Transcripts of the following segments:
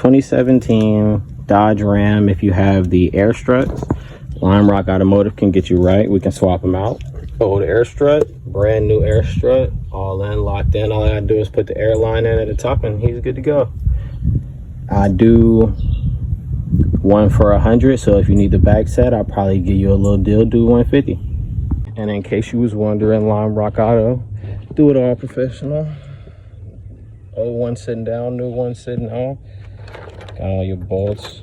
2017 Dodge Ram. If you have the air struts, Limerock Automotive can get you right. We can swap them out. Old air strut, brand new air strut, all in, locked in. All I gotta do is put the airline in at the top and he's good to go. I do one for 100, so if you need the back set, I'll probably give you a little deal, do 150. And in case you was wondering, Limerock Auto, do it all professional. Old one sitting down, new one sitting on. Got all your bolts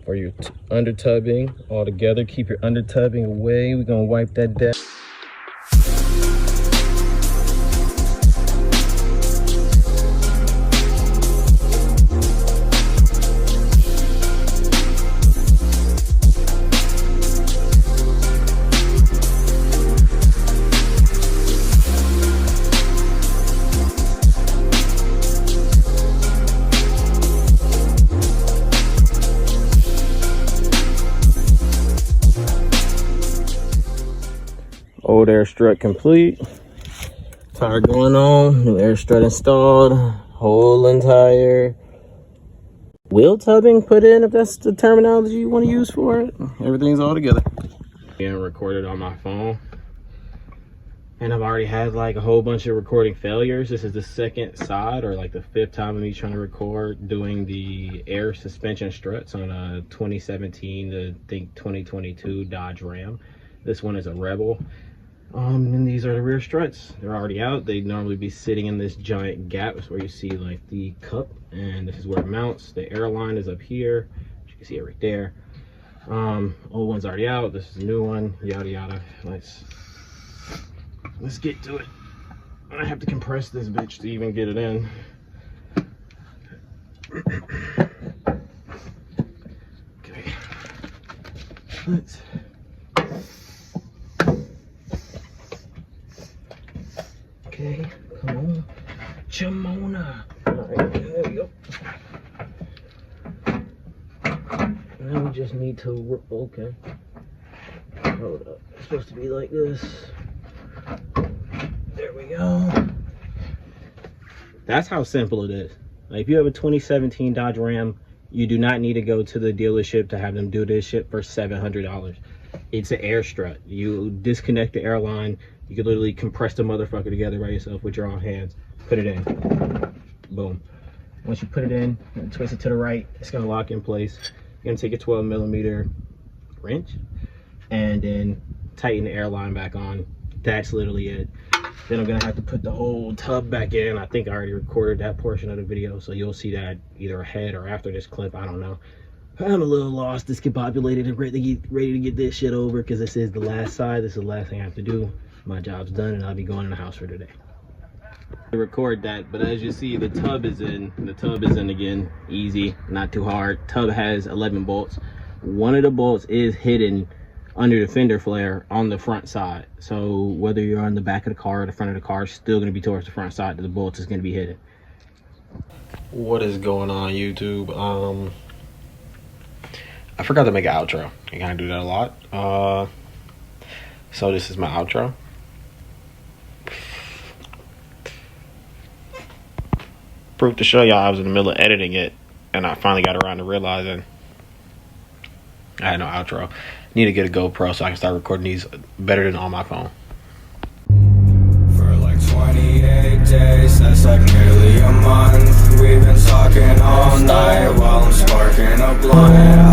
for your under tubbing all together. Keep your under tubbing away. We're gonna wipe that down. Old air strut complete, tire going on, new air strut installed, whole entire wheel tubbing put in, if that's the terminology you want to use for it. Everything's all together. Being recorded on my phone, and I've already had like a whole bunch of recording failures. This is the second side, or like the fifth time of me trying to record doing the air suspension struts on a 2017 to I think 2022 Dodge Ram. This one is a Rebel. And these are the rear struts. They're already out. They'd normally be sitting in this giant gap. That's where you see like the cup, and this is where it mounts. The airline is up here. You can see it right there. Old one's already out. This is a new one. Yada yada. Let's get to it. I have to compress this bitch to even get it in. Okay. Let's. Okay, come on, Jamona. All right, there we go. Now we just need to, okay. Hold up, it's supposed to be like this. There we go. That's how simple it is. Like, if you have a 2017 Dodge Ram, you do not need to go to the dealership to have them do this shit for $700. It's an air strut. You disconnect the airline. You can literally compress the motherfucker together by yourself with your own hands. Put it in. Boom. Once you put it in, twist it to the right, it's gonna lock in place. You're gonna take a 12mm wrench and then tighten the airline back on. That's literally it. Then I'm gonna have to put the whole tub back in. I think I already recorded that portion of the video, so you'll see that either ahead or after this clip. I don't know. I'm a little lost, discombobulated, and ready to get this shit over, because this is the last side. This is the last thing I have to do. My job's done, and I'll be going in the house for today. I record that, but as you see, the tub is in. The tub is in again, easy, not too hard. Tub has 11 bolts. One of the bolts is hidden under the fender flare on the front side. So whether you're on the back of the car or the front of the car, it's still going to be towards the front side. The bolts is going to be hidden. What is going on, YouTube? I forgot to make an outro. I kind of do that a lot. So this is my outro. Proof to show y'all I was in the middle of editing it, and I finally got around to realizing I had no outro. Need to get a GoPro so I can start recording these better than on my phone. For like 28 days, that's like nearly a month. We've been talking all night while I'm sparking a blunt.